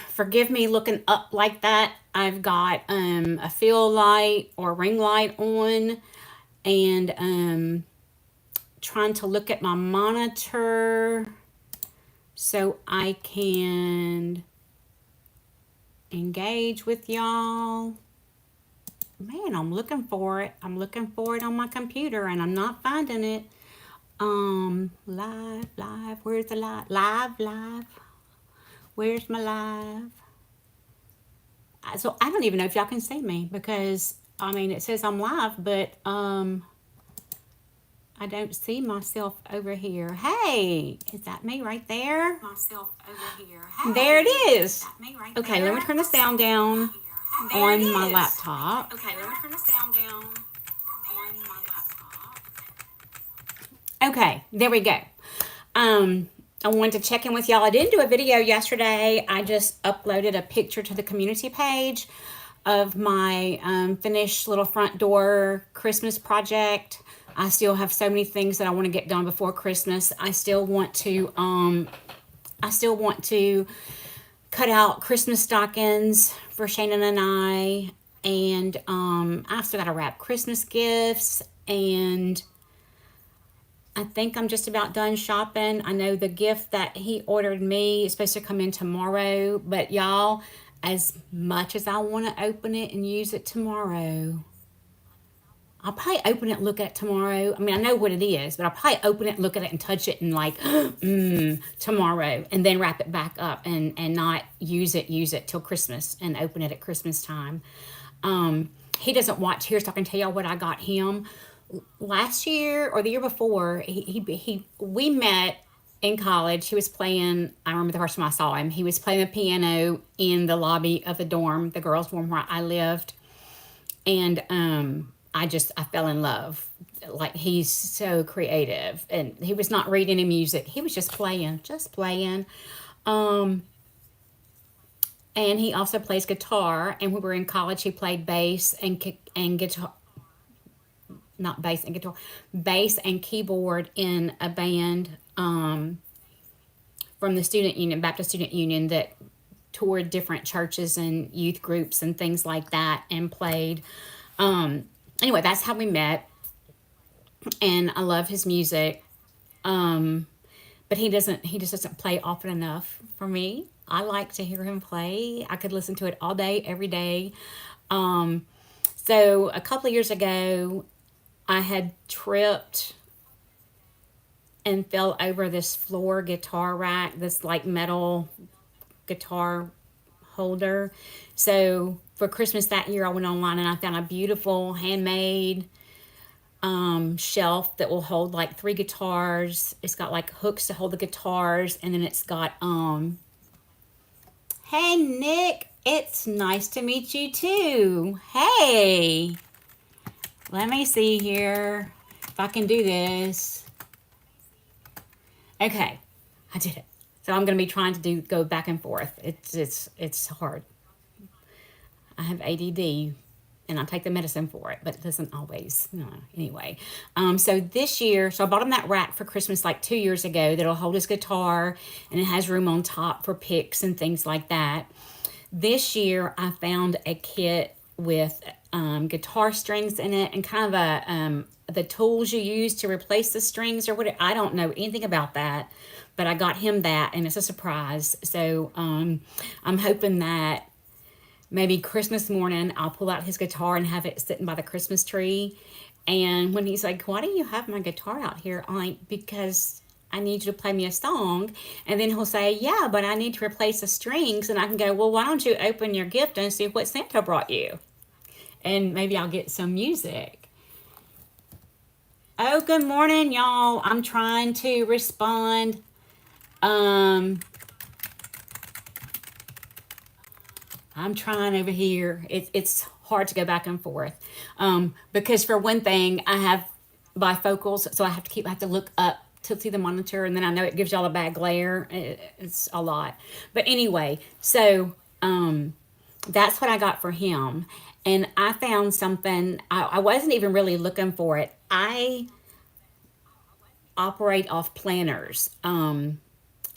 Forgive me looking up like that. I've got a fill light or ring light on, and trying to look at my monitor so I can engage with y'all. Man, I'm looking for it. I'm looking for it on my computer and I'm not finding it. Live. Where's the live? Live. Where's my live? So I don't even know if y'all can see me because I mean it says I'm live, but I don't see myself over here. Hey, is that me right there? Myself over here. Hey, there it is. Okay, let me turn the sound down on my laptop. Okay, let me turn the sound down on my laptop. Okay, there we go. I wanted to check in with y'all. I didn't do a video yesterday. I just uploaded a picture to the community page of my finished little front door Christmas project. I still have so many things that I want to get done before Christmas. I still want to cut out Christmas stockings for Shannon and I, and I still got to wrap Christmas gifts, and I think I'm just about done shopping. I know the gift that he ordered me is supposed to come in tomorrow, but y'all, as much as I want to open it and use it tomorrow, I'll probably open it, look at it tomorrow. I mean, I know what it is, but I'll probably open it, look at it, and touch it, and like, tomorrow, and then wrap it back up and not use it till Christmas and open it at Christmas time. He doesn't watch here, so I can tell y'all what I got him last year or the year before. We met in college. He was playing. I remember the first time I saw him. He was playing the piano in the lobby of the dorm, the girls' dorm where I lived, and I fell in love. Like, he's so creative, and he was not reading any music. He was just playing, Um, and he also plays guitar. And when we were in college, he played bass and guitar, not bass and guitar, bass and keyboard in a band from the student union, Baptist Student Union, that toured different churches and youth groups and things like that, and played. Anyway, that's how we met, and I love his music. But he just doesn't play often enough for me. I like to hear him play. I could listen to it all day, every day. So a couple of years ago, I had tripped and fell over this floor guitar rack, this like metal guitar holder. So for Christmas that year, I went online and I found a beautiful handmade shelf that will hold like three guitars. It's got like hooks to hold the guitars, and then it's got hey Nick, it's nice to meet you too. Hey, let me see here if I can do this. Okay, I did it. So I'm gonna be trying to go back and forth. It's hard. I have ADD, and I take the medicine for it, but it doesn't always. No. Anyway, so this year, so I bought him that rack for Christmas like 2 years ago that'll hold his guitar, and it has room on top for picks and things like that. This year, I found a kit with guitar strings in it, and kind of the tools you use to replace the strings or what. I don't know anything about that, but I got him that, and it's a surprise. So I'm hoping that maybe Christmas morning I'll pull out his guitar and have it sitting by the Christmas tree. And when he's like, "Why do you have my guitar out here?" I'm like, "Because I need you to play me a song." And then he'll say, "Yeah, but I need to replace the strings." And I can go, "Well, why don't you open your gift and see what Santa brought you?" And maybe I'll get some music. Oh, good morning, y'all. I'm trying to respond. Um, I'm trying over here. It's hard to go back and forth. Because for one thing, I have bifocals, so I have to look up to see the monitor, and then I know it gives y'all a bad glare. It's a lot. But anyway, so that's what I got for him. And I found something, I wasn't even really looking for it. I operate off planners.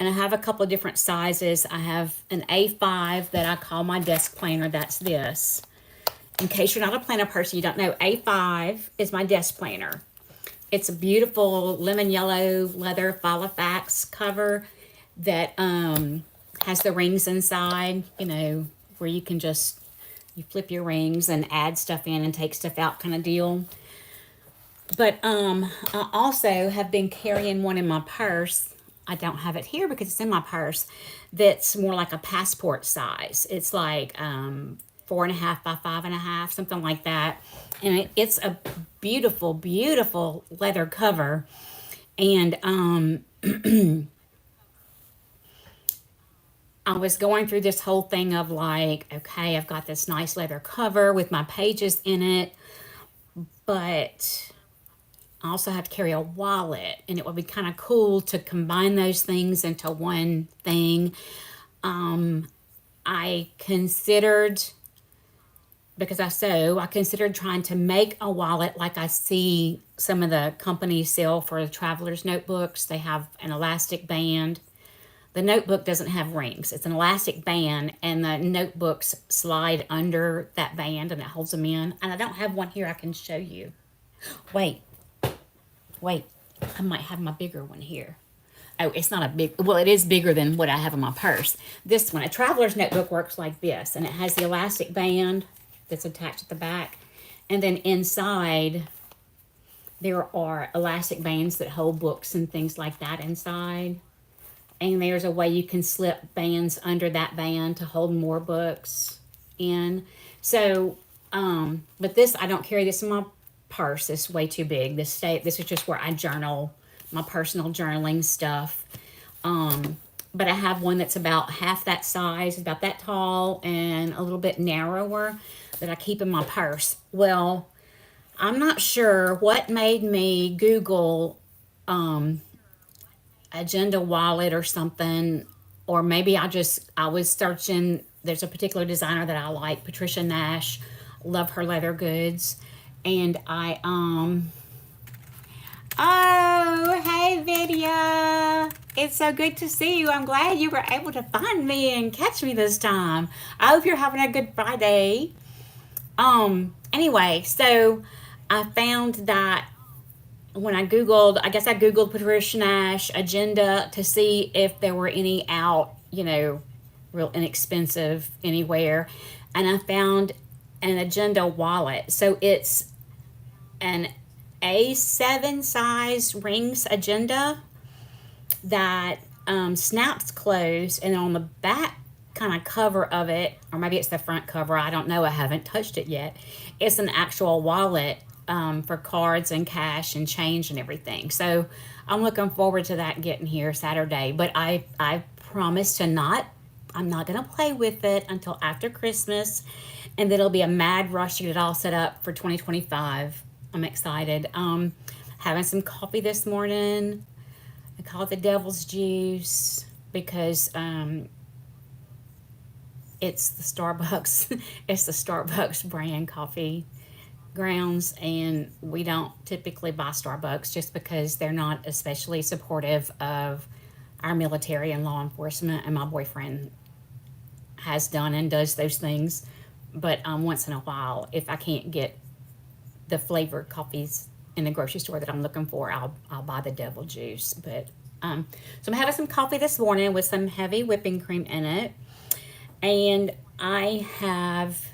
And I have a couple of different sizes. I have an A5 that I call my desk planner. That's this. In case you're not a planner person, you don't know, A5 is my desk planner. It's a beautiful lemon yellow leather Filofax cover that has the rings inside, you know, where you can just, you flip your rings and add stuff in and take stuff out kind of deal. But I also have been carrying one in my purse. I don't have it here because it's in my purse. That's more like a passport size. It's like 4.5 by 5.5, something like that. And it's a beautiful, beautiful leather cover. And I was going through this whole thing of like, okay, I've got this nice leather cover with my pages in it, but I also have to carry a wallet, and it would be kind of cool to combine those things into one thing. I considered, because I considered trying to make a wallet like I see some of the companies sell for the traveler's notebooks. They have an elastic band. The notebook doesn't have rings. It's an elastic band, and the notebooks slide under that band, and it holds them in. And I don't have one here I can show you. Wait, I might have my bigger one here. Oh, it's not a big, well, it is bigger than what I have in my purse. This one, a traveler's notebook, works like this, and it has the elastic band that's attached at the back. And then inside, there are elastic bands that hold books and things like that inside. And there's a way you can slip bands under that band to hold more books in. So, but this, I don't carry this in my purse. It's way too big. This is just where I journal, my personal journaling stuff. But I have one that's about half that size, about that tall, and a little bit narrower that I keep in my purse. Well, I'm not sure what made me Google Agenda Wallet or something, or maybe I was searching. There's a particular designer that I like, Patricia Nash. Love her leather goods. And oh, hey, Vidya. It's so good to see you. I'm glad you were able to find me and catch me this time. I hope you're having a good Friday. Anyway, so I found that when I Googled Patricia Nash agenda to see if there were any out, you know, real inexpensive anywhere. And I found an agenda wallet. So it's an A7 size rings agenda that snaps closed, and on the back kind of cover of it, or maybe it's the front cover, I don't know, I haven't touched it yet. It's an actual wallet for cards and cash and change and everything. So I'm looking forward to that getting here Saturday. But I promise I'm not going to play with it until after Christmas. And then it'll be a mad rush to get it all set up for 2025. I'm excited. Having some coffee this morning. I call it the devil's juice because it's the Starbucks. It's the Starbucks brand coffee grounds, and we don't typically buy Starbucks just because they're not especially supportive of our military and law enforcement, and my boyfriend has done and does those things. But once in a while, if I can't get the flavored coffees in the grocery store that I'm looking for, I'll buy the devil juice. But so I'm having some coffee this morning with some heavy whipping cream in it, and I have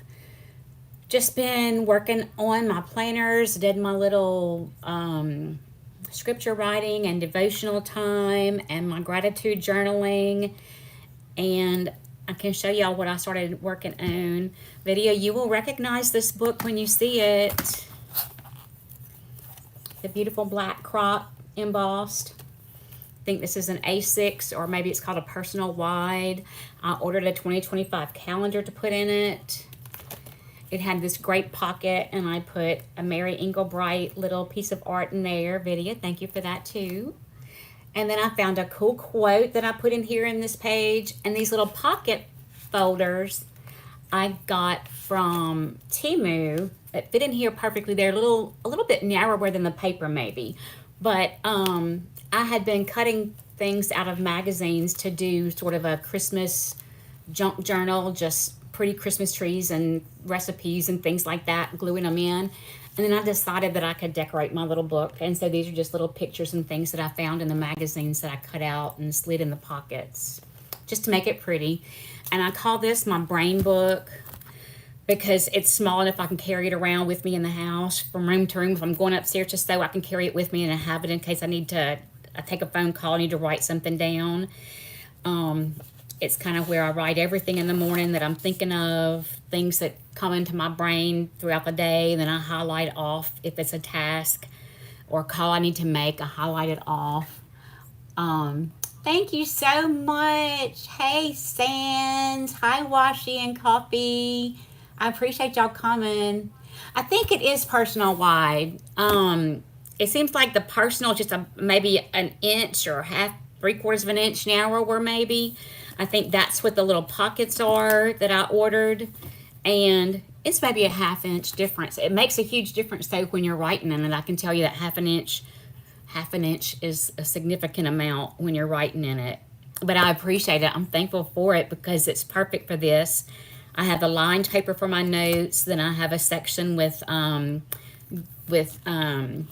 just been working on my planners, did my little scripture writing and devotional time and my gratitude journaling. And I can show y'all what I started working on. Video, you will recognize this book when you see it. The beautiful black crop embossed. I think this is an A6, or maybe it's called a personal wide. I ordered a 2025 calendar to put in it. It had this great pocket, and I put a Mary Englebright little piece of art in there. Vidya, thank you for that too. And then I found a cool quote that I put in here in this page. And these little pocket folders I got from Temu. It fit in here perfectly. They're a little bit narrower than the paper maybe. But I had been cutting things out of magazines to do sort of a Christmas junk journal, just pretty Christmas trees and recipes and things like that, gluing them in. And then I decided that I could decorate my little book. And so these are just little pictures and things that I found in the magazines that I cut out and slid in the pockets just to make it pretty. And I call this my brain book because it's small enough I can carry it around with me in the house from room to room. If I'm going upstairs to sew, I can carry it with me and I have it in case I take a phone call, I need to write something down. It's kind of where I write everything in the morning that I'm thinking of, things that come into my brain throughout the day. And then I highlight off if it's a task or a call I need to make, I highlight it off. Thank you so much. Hey, Sands. Hi, Washi and Coffee. I appreciate y'all coming. I think it is personal wide. It seems like the personal is just maybe an inch or half, 3/4 of an inch narrower, maybe. I think that's what the little pockets are that I ordered. And it's maybe a 1/2 inch difference. It makes a huge difference though when you're writing in it. I can tell you that 1/2 inch is a significant amount when you're writing in it. But I appreciate it. I'm thankful for it because it's perfect for this. I have the lined paper for my notes. Then I have a section with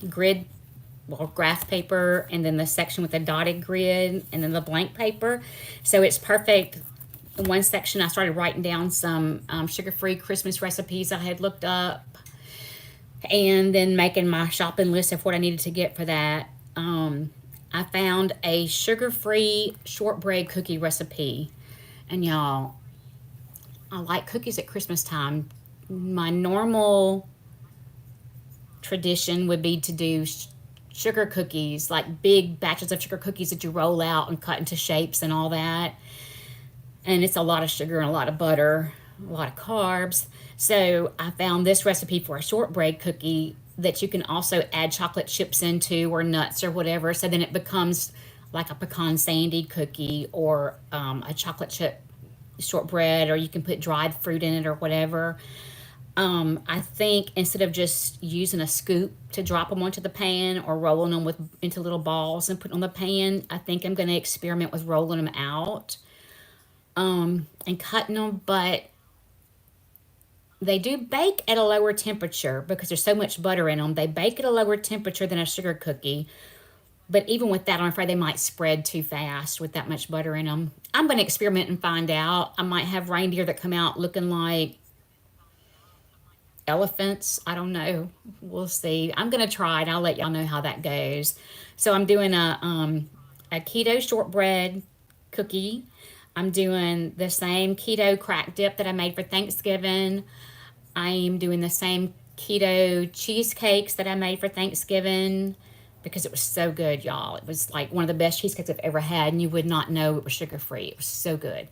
grid, well, graph paper, and then the section with the dotted grid, and then the blank paper. So it's perfect. In one section, I started writing down some sugar-free Christmas recipes I had looked up, and then making my shopping list of what I needed to get for that. I found a sugar-free shortbread cookie recipe, and y'all, I like cookies at Christmas time. My normal tradition would be to do sugar cookies, like big batches of sugar cookies that you roll out and cut into shapes and all that. And it's a lot of sugar and a lot of butter, a lot of carbs. So I found this recipe for a shortbread cookie that you can also add chocolate chips into or nuts or whatever. So then it becomes like a pecan sandy cookie or a chocolate chip shortbread, or you can put dried fruit in it or whatever. I think instead of just using a scoop to drop them onto the pan or rolling them into little balls and putting on the pan, I think I'm going to experiment with rolling them out and cutting them. But they do bake at a lower temperature because there's so much butter in them. They bake at a lower temperature than a sugar cookie. But even with that, I'm afraid they might spread too fast with that much butter in them. I'm going to experiment and find out. I might have reindeer that come out looking like elephants. I don't know. We'll see. I'm going to try it. I'll let y'all know how that goes. So I'm doing a keto shortbread cookie. I'm doing the same keto crack dip that I made for Thanksgiving. I'm doing the same keto cheesecakes that I made for Thanksgiving because it was so good, y'all. It was like one of the best cheesecakes I've ever had, and you would not know it was sugar-free. It was so good.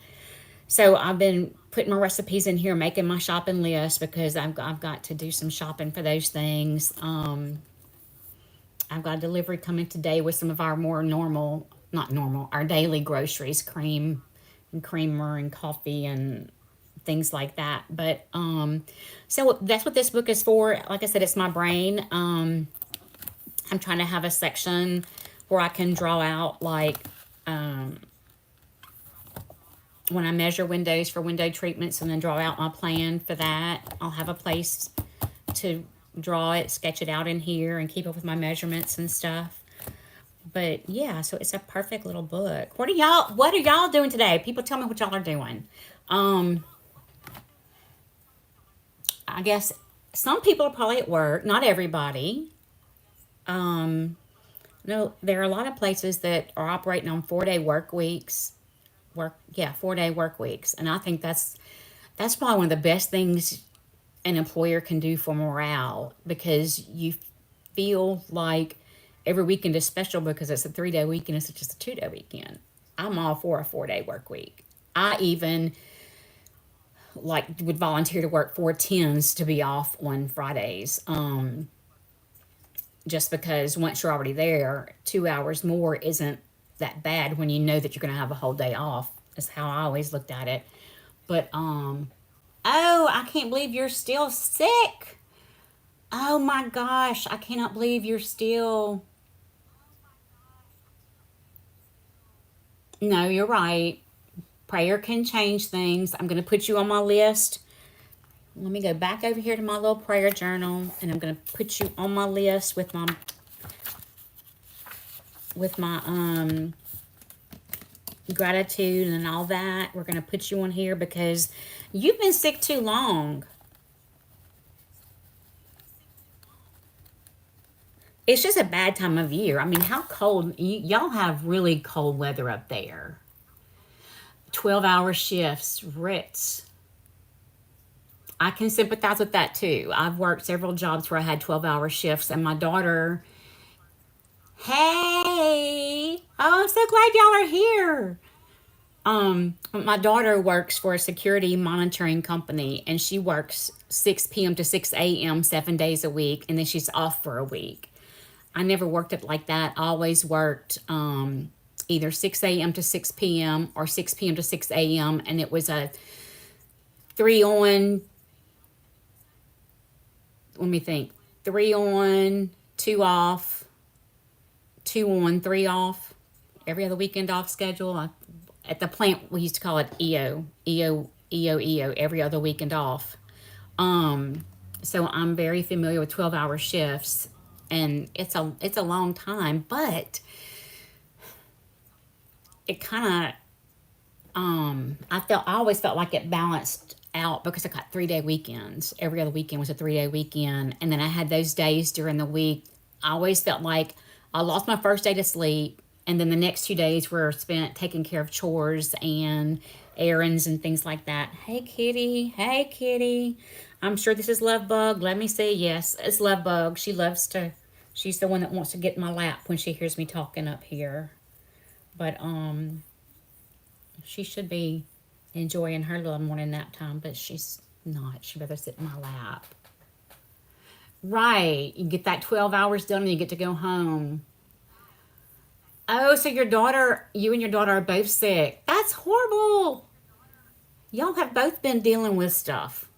So I've been putting my recipes in here, making my shopping list because I've got to do some shopping for those things. I've got a delivery coming today with some of our more normal, not normal, our daily groceries, cream and creamer and coffee and things like that. But so that's what this book is for. Like I said, it's my brain. I'm trying to have a section where I can draw out like when I measure windows for window treatments and then draw out my plan for that. I'll have a place to draw it, sketch it out in here, and keep up with my measurements and stuff. But yeah, so it's a perfect little book. What are y'all doing today? People tell me what y'all are doing. I guess some people are probably at work, not everybody. No, there are a lot of places that are operating on 4-day work weeks. 4-day work weeks. And I think that's probably one of the best things an employer can do for morale, because you feel like every weekend is special because it's a 3-day weekend instead of just a 2-day weekend. I'm all for a 4-day work week. I even like would volunteer to work 4 10s to be off on Fridays. Just because once you're already there, 2 hours more isn't that bad when you know that you're going to have a whole day off. Is how I always looked at it. But oh, I can't believe you're still sick. Oh my gosh, I cannot believe you're still. No, you're right. Prayer can change things. I'm going to put you on my list. Let me go back over here to my little prayer journal, and I'm going to put you on my list with my gratitude and all that. We're going to put you on here because you've been sick too long. It's just a bad time of year. I mean, how cold? Y'all have really cold weather up there. 12-hour shifts, Ritz. I can sympathize with that too. I've worked several jobs where I had 12-hour shifts, and my daughter, hey, oh, I'm so glad y'all are here. My daughter works for a security monitoring company, and she works 6 p.m. to 6 a.m. 7 days a week, and then she's off for a week. I never worked it like that. I always worked either 6 a.m. to 6 p.m. or 6 p.m. to 6 a.m. And it was a three on, let me think, three on, two off, two on, three off, every other weekend off schedule. At the plant, we used to call it EO, every other weekend off. So I'm very familiar with 12-hour shifts, and it's a long time, but it kind of I always felt like it balanced out because I got 3 day weekends. Every other weekend was a 3 day weekend, and then I had those days during the week. I always felt like I lost my first day to sleep, and then the next 2 days were spent taking care of chores and errands and things like that. Hey kitty, hey kitty. I'm sure this is Love Bug. Let me see. Yes, it's Love Bug. She loves to. She's the one that wants to get in my lap when she hears me talking up here. But she should be enjoying her little morning nap time, but she's not. She'd rather sit in my lap. Right. You get that 12 hours done and you get to go home. Oh, so you and your daughter are both sick. That's horrible. Y'all have both been dealing with stuff.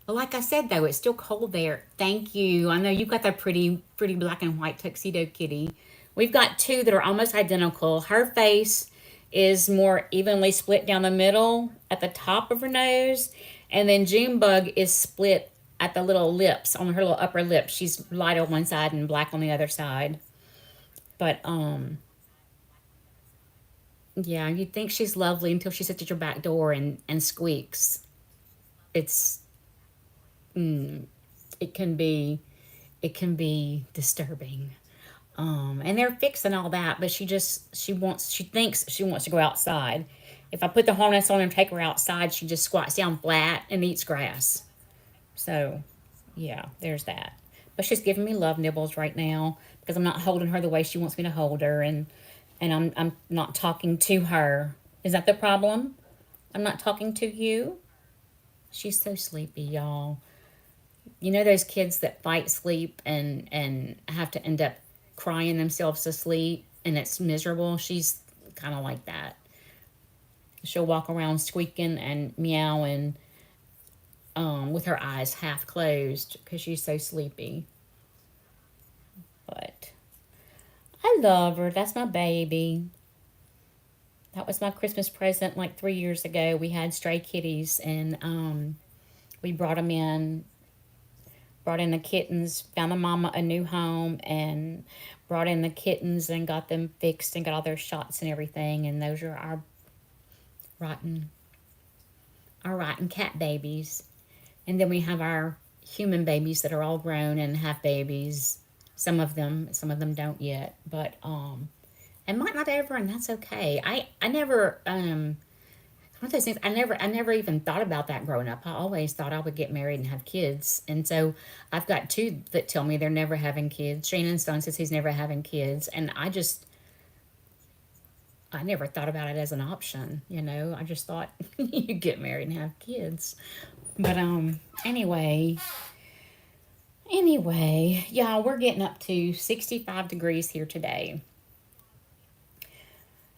Well, like I said, though, it's still cold there. Thank you. I know you've got that pretty black and white tuxedo kitty. We've got two that are almost identical. Her face is more evenly split down the middle at the top of her nose, and then Junebug is split at the little lips on her little upper lip. She's light on one side and black on the other side. But yeah, you'd think she's lovely until she sits at your back door and squeaks. It's it can be it can be disturbing. And they're fixing all that, but she thinks she wants to go outside. If I put the harness on and take her outside, she just squats down flat and eats grass. So, yeah, there's that. But she's giving me love nibbles right now because I'm not holding her the way she wants me to hold her, and I'm not talking to her. Is that the problem? I'm not talking to you. She's so sleepy, y'all. You know those kids that fight sleep and have to end up crying themselves to sleep and it's miserable. She's kind of like that. She'll walk around squeaking and meowing with her eyes half closed because she's so sleepy. But I love her. That's my baby. That was my Christmas present like 3 years ago. We had stray kitties, and we brought in the kittens, found the mama a new home, and brought in the kittens and got them fixed and got all their shots and everything. And those are rotten, our rotten cat babies. And then we have our human babies that are all grown and have babies. Some of them don't yet, but and might not ever, and that's okay. I never one of those things I never even thought about that growing up. I always thought I would get married and have kids. And so I've got two that tell me they're never having kids. Shannon Stone says he's never having kids, and I never thought about it as an option, you know. I just thought you get married and have kids. But anyway, y'all, we're getting up to 65 degrees here today.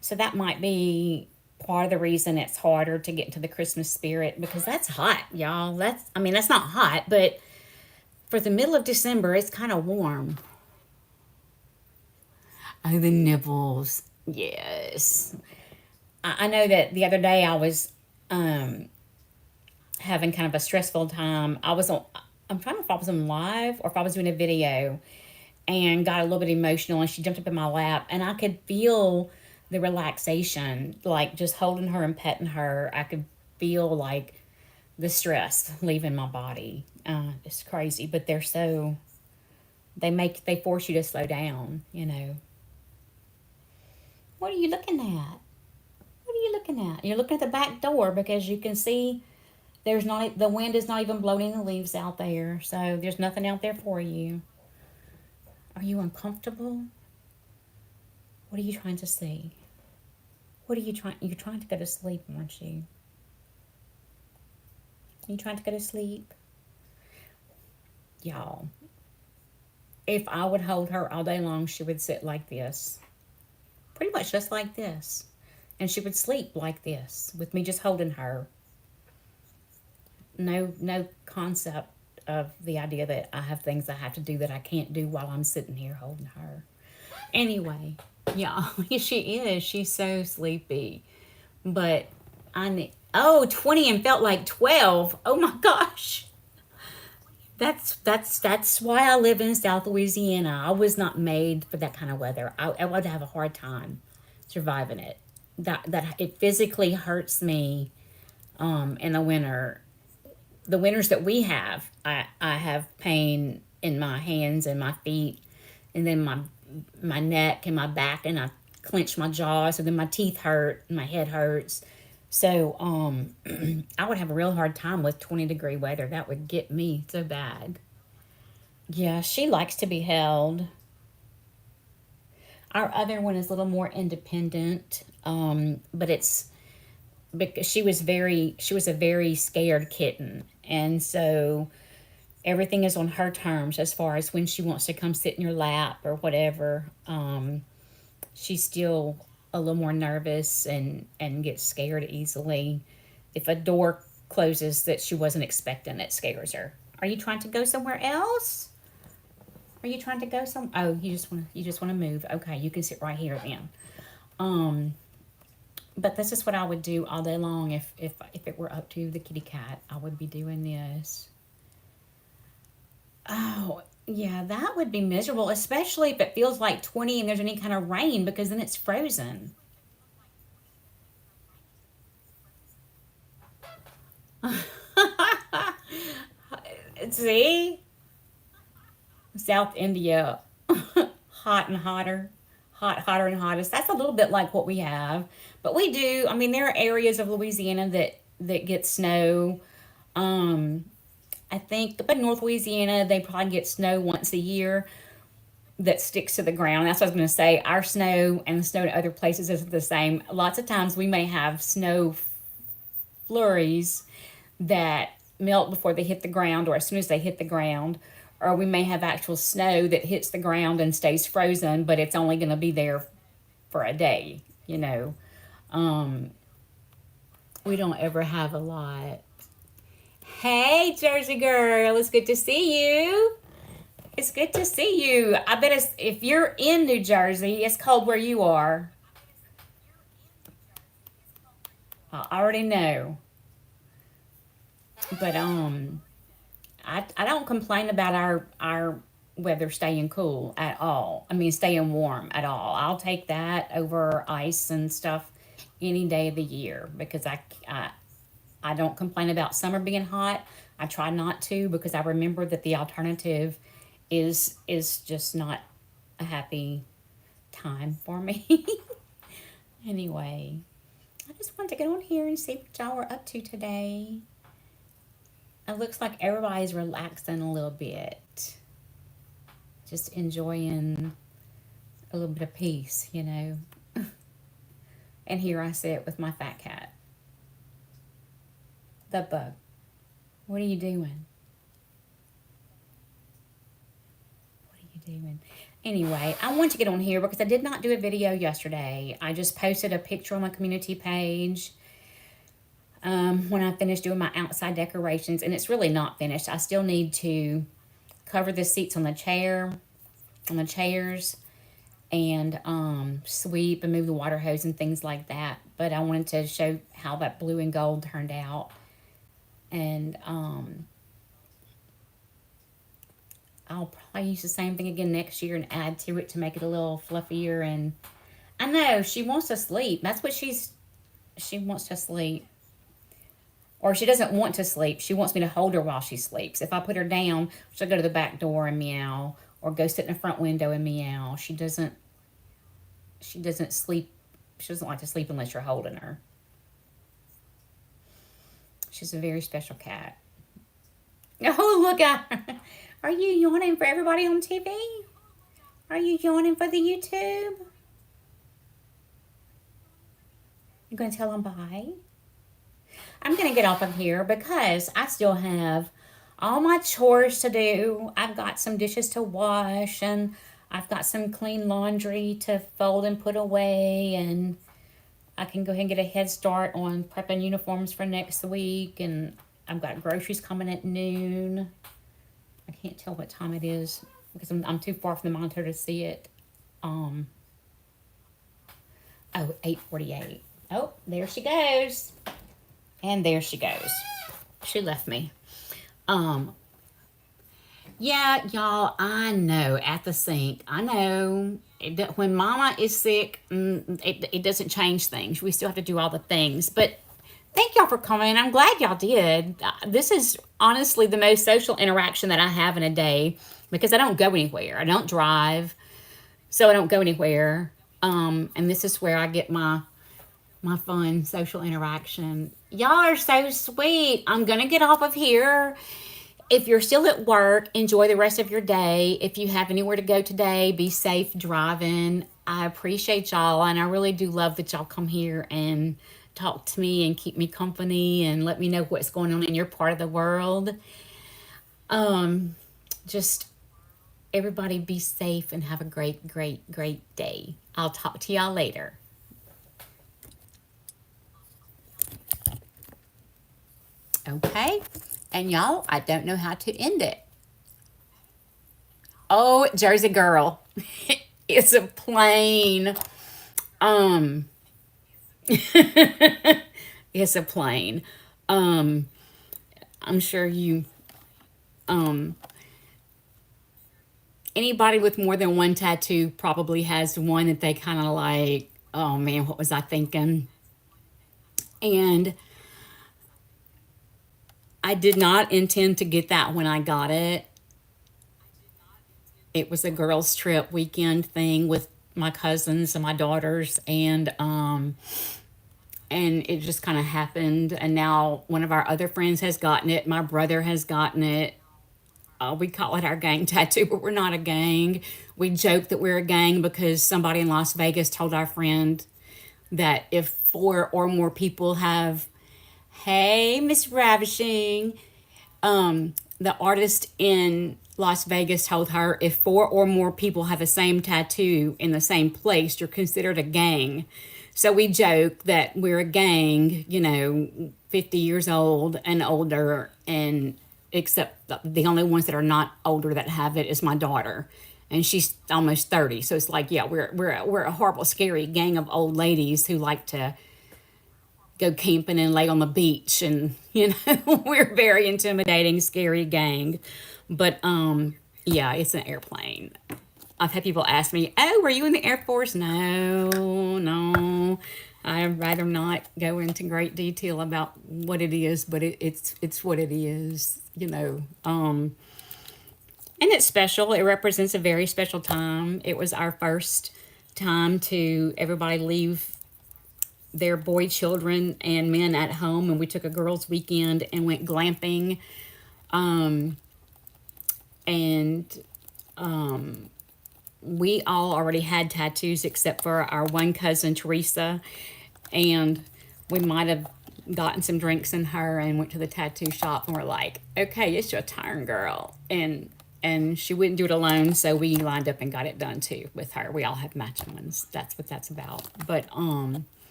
So that might be part of the reason it's harder to get into the Christmas spirit because that's hot, y'all. That's not hot, but for the middle of December, it's kind of warm. Oh, the nibbles. Yes. I know that the other day I was having kind of a stressful time. I'm trying to know if I was on live or if I was doing a video, and got a little bit emotional, and she jumped up in my lap, and I could feel the relaxation, like just holding her and petting her. I could feel like the stress leaving my body. It's crazy, but they force you to slow down, you know. What are you looking at? What are you looking at? You're looking at the back door because you can see the wind is not even blowing the leaves out there, so there's nothing out there for you. Are you uncomfortable? What are you trying to see? What are you trying? You're trying to go to sleep, aren't you? Are you trying to go to sleep? Y'all, if I would hold her all day long, she would sit like this. Pretty much just like this. And she would sleep like this with me just holding her. No concept of the idea that I have things I have to do that I can't do while I'm sitting here holding her. Anyway, yeah, she is. She's so sleepy. But I need, oh, 20 and felt like 12. Oh my gosh. That's why I live in South Louisiana. I was not made for that kind of weather. I would have a hard time surviving it. That it physically hurts me in the winter. The winters that we have, I have pain in my hands and my feet, and then my neck and my back, and I clench my jaw, so then my teeth hurt, and my head hurts. So I would have a real hard time with 20-degree weather. That would get me so bad. Yeah, she likes to be held. Our other one is a little more independent, but it's because she was a very scared kitten, and so everything is on her terms as far as when she wants to come sit in your lap or whatever. She's still a little more nervous and gets scared easily. If a door closes that she wasn't expecting, it scares her. Are you trying to go somewhere else? Are you trying to go some? Oh, you just want to move. Okay, you can sit right here then. Um, but this is what I would do all day long if it were up to the kitty cat. I would be doing this. Oh, yeah, that would be miserable, especially if it feels like 20 and there's any kind of rain because then it's frozen. See? South India, hot and hotter, hotter and hottest. That's a little bit like what we have, but we do. I mean, there are areas of Louisiana that get snow. Um, I think, but North Louisiana, they probably get snow once a year that sticks to the ground. That's what I was going to say. Our snow and the snow in other places isn't the same. Lots of times we may have snow flurries that melt before they hit the ground or as soon as they hit the ground. Or we may have actual snow that hits the ground and stays frozen, but it's only going to be there for a day, you know. Um, we don't ever have a lot. Hey, Jersey girl, it's good to see you. It's good to see you. I bet if you're in New Jersey, it's cold where you are. I already know. But I don't complain about our weather staying cool at all. I mean, staying warm at all. I'll take that over ice and stuff any day of the year because I don't complain about summer being hot. I try not to because I remember that the alternative is just not a happy time for me. Anyway, I just wanted to get on here and see what y'all were up to today. It looks like everybody's relaxing a little bit, just enjoying a little bit of peace, you know. And here I sit with my fat cat, the bug. What are you doing? What are you doing? Anyway, I want to get on here because I did not do a video yesterday. I just posted a picture on my community page when I finished doing my outside decorations, and it's really not finished. I still need to cover the seats on the chairs, and sweep and move the water hose and things like that. But I wanted to show how that blue and gold turned out. And I'll probably use the same thing again next year and add to it to make it a little fluffier. And I know she wants to sleep. That's what she wants to sleep. Or she doesn't want to sleep. She wants me to hold her while she sleeps. If I put her down, she'll go to the back door and meow, or go sit in the front window and meow. She doesn't sleep. She doesn't like to sleep unless you're holding her. She's a very special cat. Oh, look at her. Are you yawning for everybody on TV? Are you yawning for the YouTube? You going to tell them bye? I'm going to get off of here because I still have all my chores to do. I've got some dishes to wash, and I've got some clean laundry to fold and put away, and I can go ahead and get a head start on prepping uniforms for next week. And I've got groceries coming at noon. I can't tell what time it is because I'm too far from the monitor to see it. Um, oh, 8:48. Oh, there she goes. And there she goes. She left me. Um, yeah, y'all, I know at the sink. I know when mama is sick, it doesn't change things. We still have to do all the things. But thank y'all for coming. I'm glad y'all did. This is honestly the most social interaction that I have in a day because I don't go anywhere. I don't drive, so I don't go anywhere. And this is where I get my fun social interaction. Y'all are so sweet. I'm gonna get off of here. If you're still at work, enjoy the rest of your day. If you have anywhere to go today, be safe driving. I appreciate y'all, and I really do love that y'all come here and talk to me and keep me company and let me know what's going on in your part of the world. Um, just everybody be safe and have a great, great, great day. I'll talk to y'all later. Okay? And y'all, I don't know how to end it. Oh, Jersey Girl. It's a plane. Um, it's a plane. Um, I'm sure you, um, anybody with more than one tattoo probably has one that they kind of like, oh man, what was I thinking? And I did not intend to get that when I got it. It was a girls' trip weekend thing with my cousins and my daughters, and it just kind of happened. And now one of our other friends has gotten it. My brother has gotten it. We call it our gang tattoo, but we're not a gang. We joke that we're a gang because somebody in Las Vegas told our friend that if four or more people have, hey, Miss Ravishing, the artist in Las Vegas told her if four or more people have the same tattoo in the same place, you're considered a gang. So we joke that we're a gang, 50 years old and older, and except the only ones that are not older that have it is my daughter. And she's almost 30. So it's like, yeah, we're a horrible, scary gang of old ladies who like to go camping and lay on the beach, and we're a very intimidating, scary gang. But yeah, it's an airplane. I've had people ask me, oh, were you in the Air Force? No, no. I'd rather not go into great detail about what it is, but it's what it is, and it's special. It represents a very special time. It was our first time to everybody leave their boy children and men at home, and we took a girls' weekend and went glamping. Um, and we all already had tattoos except for our one cousin Teresa, and we might have gotten some drinks in her and went to the tattoo shop and we're like, okay, it's your turn, girl. And she wouldn't do it alone, so we lined up and got it done too with her. We all have matching ones. That's what that's about. But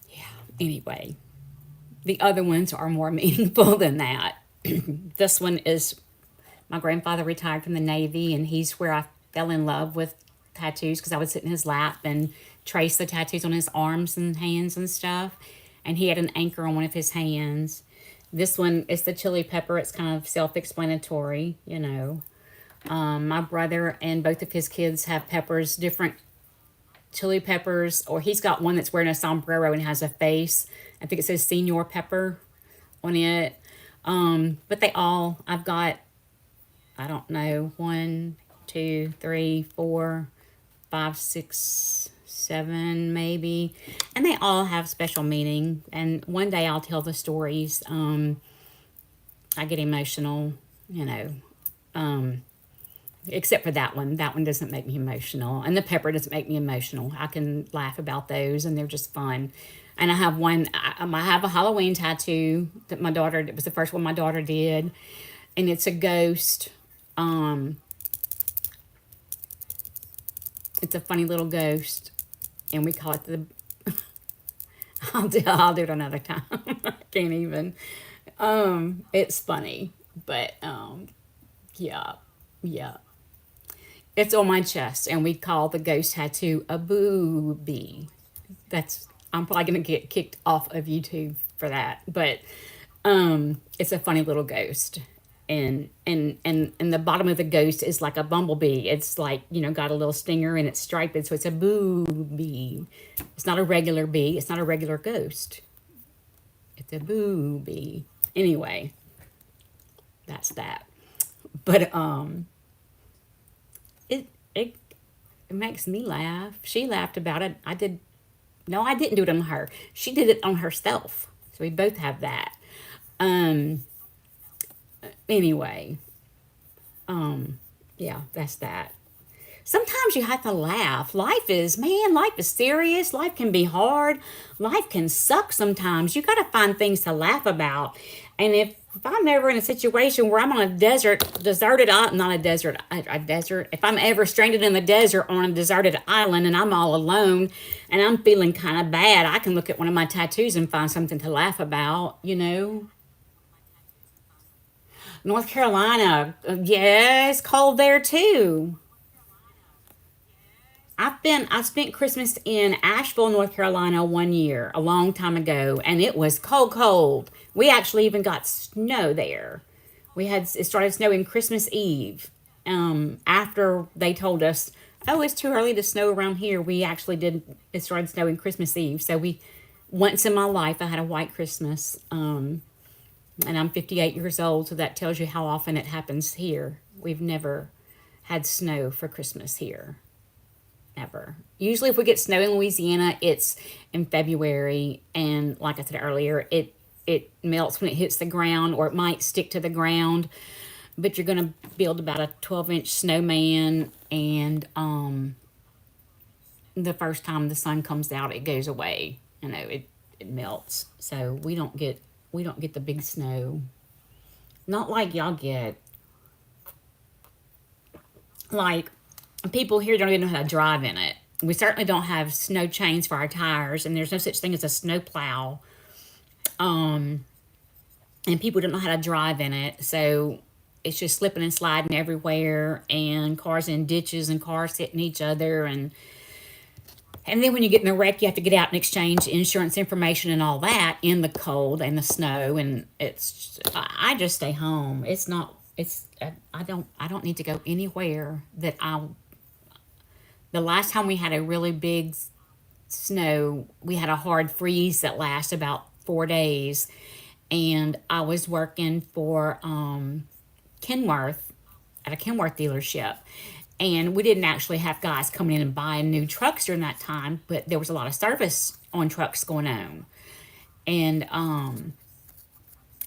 yeah, anyway, the other ones are more meaningful than that. This one is my grandfather retired from the Navy, and he's where I fell in love with tattoos because I would sit in his lap and trace the tattoos on his arms and hands and stuff. And he had an anchor on one of his hands. This one is the chili pepper. It's kind of self-explanatory, you know. My brother and both of his kids have peppers, different chili peppers, or he's got one that's wearing a sombrero and has a face. I think it says Senior Pepper on it. But they all, I've got, I don't know, 1, 2, 3, 4, 5, 6, 7 maybe. And they all have special meaning. And one day I'll tell the stories. I get emotional, you know. Except for that one. That one doesn't make me emotional. And the pepper doesn't make me emotional. I can laugh about those and they're just fun. And I have one, I have a Halloween tattoo that my daughter, it was the first one my daughter did. And it's a ghost. It's a funny little ghost. And we call it the, I'll do it another time. I can't even. It's funny. But, yeah. Yeah. It's on my chest, and we call the ghost tattoo a booby. That's I'm probably gonna get kicked off of YouTube for that, but it's a funny little ghost, and the bottom of the ghost is like a bumblebee. It's like got a little stinger and it's striped, so it's a booby. It's not a regular bee. It's not a regular ghost. It's a booby. Anyway, that's that. But it it it makes me laugh. She laughed about it. I did. No, I didn't do it on her. She did it on herself. So we both have that. Um. Anyway. Yeah, that's that. Sometimes you have to laugh. Life is serious. Life can be hard. Life can suck sometimes. You got to find things to laugh about. And if I'm ever in a situation where I'm on a deserted island, not a desert, a desert, if I'm ever stranded in the desert on a deserted island and I'm all alone and I'm feeling kind of bad, I can look at one of my tattoos and find something to laugh about. North Carolina, yeah, it's cold there too. I spent Christmas in Asheville, North Carolina 1 year, a long time ago, and it was cold, cold. We actually even got snow there. It started snowing Christmas Eve. After they told us, oh, it's too early to snow around here, we actually did. It started snowing Christmas Eve. So once in my life, I had a white Christmas. And I'm 58 years old, so that tells you how often it happens here. We've never had snow for Christmas here. Ever. Usually, if we get snow in Louisiana, it's in February, and like I said earlier, it melts when it hits the ground, or it might stick to the ground. But you're gonna build about a 12-inch snowman, and the first time the sun comes out, it goes away. It melts. So we don't get the big snow. Not like y'all get. Like people here don't even know how to drive in it. We certainly don't have snow chains for our tires, and there's no such thing as a snow plow. Um, and people don't know how to drive in it, so it's just slipping and sliding everywhere, and cars in ditches, and cars hitting each other, and then when you get in the wreck, you have to get out and exchange insurance information and all that in the cold and the snow, and I just stay home. It's not. It's I don't need to go anywhere that I. The last time we had a really big snow, we had a hard freeze that lasted about 4 days, and I was working for Kenworth at a Kenworth dealership. And we didn't actually have guys coming in and buying new trucks during that time, but there was a lot of service on trucks going on. And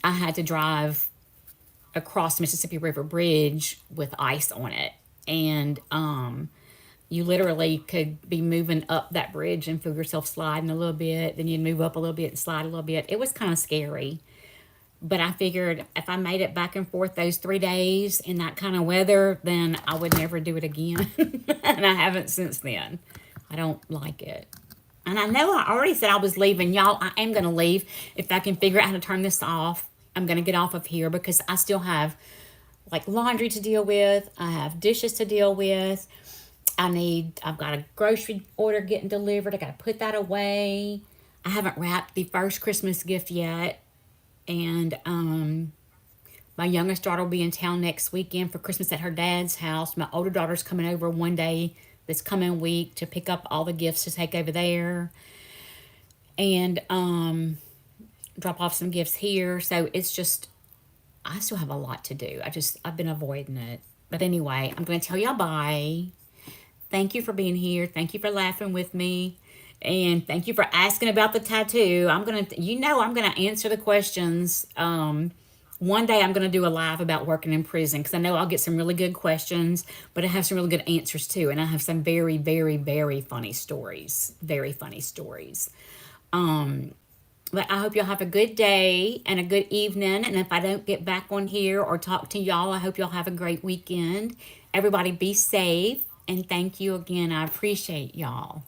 I had to drive across the Mississippi River Bridge with ice on it. And you literally could be moving up that bridge and feel yourself sliding a little bit. Then you'd move up a little bit and slide a little bit. It was kind of scary. But I figured if I made it back and forth those 3 days in that kind of weather, then I would never do it again. And I haven't since then. I don't like it. And I know I already said I was leaving. Y'all, I am going to leave. If I can figure out how to turn this off, I'm going to get off of here because I still have like laundry to deal with. I have dishes to deal with. I've got a grocery order getting delivered. I got to put that away. I haven't wrapped the first Christmas gift yet. And my youngest daughter will be in town next weekend for Christmas at her dad's house. My older daughter's coming over one day this coming week to pick up all the gifts to take over there. And drop off some gifts here. So it's just, I still have a lot to do. I've been avoiding it. But anyway, I'm going to tell y'all bye. Thank you for being here. Thank you for laughing with me. And thank you for asking about the tattoo. I'm going to answer the questions. One day I'm going to do a live about working in prison because I know I'll get some really good questions, but I have some really good answers too. And I have some very, very, very funny stories. Very funny stories. But I hope y'all have a good day and a good evening. And if I don't get back on here or talk to y'all, I hope y'all have a great weekend. Everybody be safe. And thank you again. I appreciate y'all.